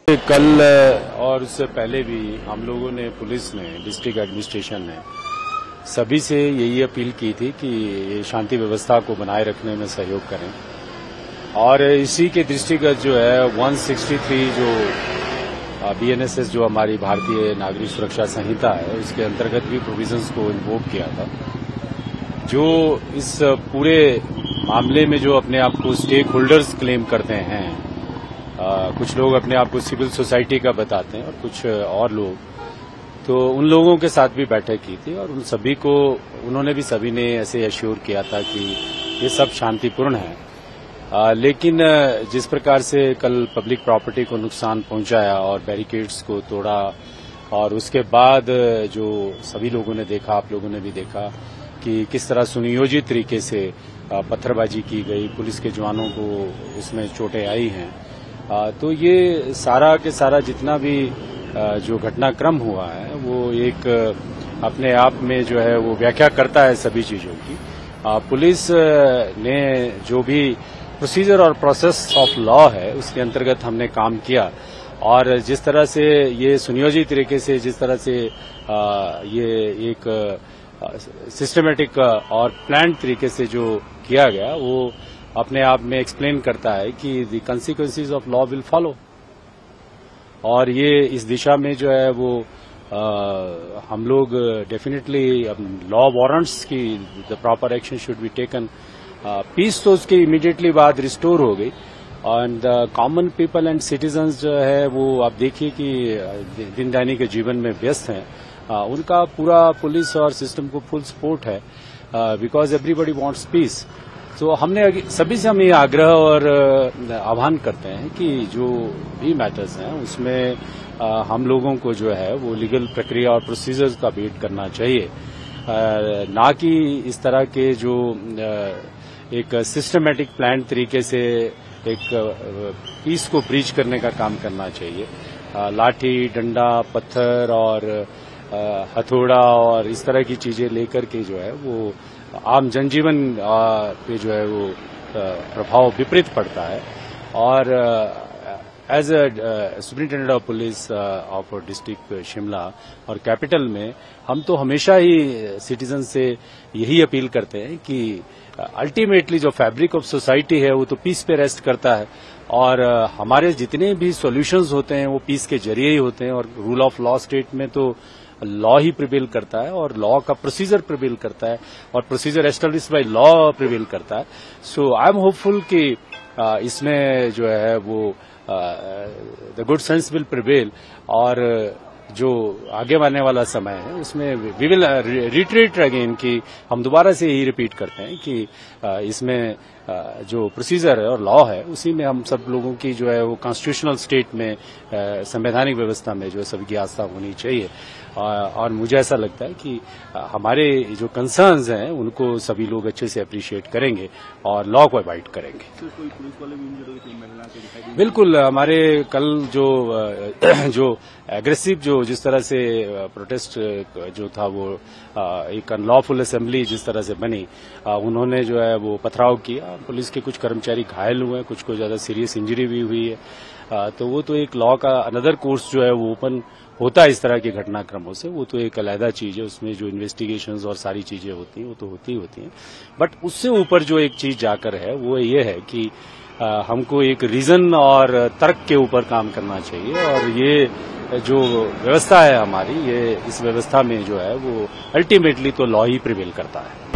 कल और उससे पहले भी हम लोगों ने, पुलिस ने, डिस्ट्रिक्ट एडमिनिस्ट्रेशन ने सभी से यही अपील की थी कि ये शांति व्यवस्था को बनाए रखने में सहयोग करें। और इसी के दृष्टिगत जो है 163 जो BNSS जो हमारी भारतीय नागरिक सुरक्षा संहिता है, उसके अंतर्गत भी प्रोविजंस को इन्वोक किया था। जो इस पूरे मामले में जो अपने आप को स्टेक होल्डर्स क्लेम करते हैं, कुछ लोग अपने आप को सिविल सोसाइटी का बताते हैं और कुछ और लोग, तो उन लोगों के साथ भी बैठक की थी और उन सभी को उन्होंने भी सभी ने ऐसे एश्योर किया था कि ये सब शांतिपूर्ण है। लेकिन जिस प्रकार से कल पब्लिक प्रॉपर्टी को नुकसान पहुंचाया और बैरिकेड्स को तोड़ा और उसके बाद जो सभी लोगों ने देखा, आप लोगों ने भी देखा कि किस तरह सुनियोजित तरीके से पत्थरबाजी की गई, पुलिस के जवानों को इसमें चोटें आई हैं। तो ये सारा के सारा जितना भी जो घटनाक्रम हुआ है वो एक अपने आप में जो है वो व्याख्या करता है सभी चीजों की। पुलिस ने जो भी प्रोसीजर और प्रोसेस ऑफ लॉ है उसके अंतर्गत हमने काम किया और जिस तरह से ये सुनियोजित तरीके से, जिस तरह से ये एक सिस्टमेटिक और प्लान तरीके से जो किया गया, वो अपने आप में एक्सप्लेन करता है कि the consequences of law will follow. और ये इस दिशा में जो है वो हम लोग डेफिनेटली लॉ वारंट्स की the proper action should be taken. Peace तो उसके इमीडिएटली बाद रिस्टोर हो गई and common people and citizens जो है वो आप देखिए कि दिन दैनिक के जीवन में व्यस्त हैं। उनका पूरा पुलिस और सिस्टम को फुल सपोर्ट है बिकॉज एवरीबडी वांट्स पीस। तो हमने सभी से हम ये आग्रह और आह्वान करते हैं कि जो भी मैटर्स हैं उसमें हम लोगों को जो है वो लीगल प्रक्रिया और प्रोसीजर्स का वेट करना चाहिए, ना कि इस तरह के जो एक सिस्टमेटिक प्लान तरीके से एक पीस को ब्रीच करने का काम करना चाहिए। लाठी, डंडा, पत्थर और हथौड़ा और इस तरह की चीजें लेकर के जो है वो आम जनजीवन पे जो है वो प्रभाव विपरीत पड़ता है। और as a superintendent of police of district Shimla और कैपिटल में हम तो हमेशा ही सिटीजन से यही अपील करते हैं कि अल्टीमेटली जो फैब्रिक ऑफ सोसाइटी है वो तो पीस पे रेस्ट करता है और हमारे जितने भी सॉल्यूशंस होते हैं वो पीस के जरिए ही होते हैं। और रूल ऑफ लॉ स्टेट में तो लॉ ही प्रिवेल करता है और लॉ का प्रोसीजर प्रिवेल करता है और procedure establish by law prevail करता है। सो आई एम होपफुल कि इसमें जो है वो the good sense will prevail और जो आगे आने वाला समय है उसमें वी विल रिट्रेट अगेन कि हम दोबारा से यही रिपीट करते हैं कि इसमें जो प्रोसीजर है और लॉ है उसी में हम सब लोगों की जो है वो कॉन्स्टिट्यूशनल स्टेट में संवैधानिक व्यवस्था में जो है सबकी आस्था होनी चाहिए। और मुझे ऐसा लगता है कि हमारे जो कंसर्न्स हैं उनको सभी लोग अच्छे से अप्रिशिएट करेंगे और लॉ को अवॉइड करेंगे। बिल्कुल, हमारे कल जो एग्रेसिव जो जिस तरह से प्रोटेस्ट जो था वो एक अनलॉफुल असेंबली जिस तरह से बनी, उन्होंने जो है वो पथराव किया, पुलिस के कुछ कर्मचारी घायल हुए, कुछ को ज्यादा सीरियस इंजरी भी हुई है। तो वो तो एक लॉ का अनदर कोर्स जो है वो ओपन होता है इस तरह के घटनाक्रमों से, वो तो एक अलग चीज है। उसमें जो इन्वेस्टिगेशंस और सारी चीजें होती हैं वो तो होती हैं, बट उससे ऊपर जो एक चीज जाकर है वो ये है कि हमको एक रीजन और तर्क के ऊपर काम करना चाहिए। और ये जो व्यवस्था है हमारी, ये इस व्यवस्था में जो है वो अल्टीमेटली तो लॉ ही प्रिवेल करता है।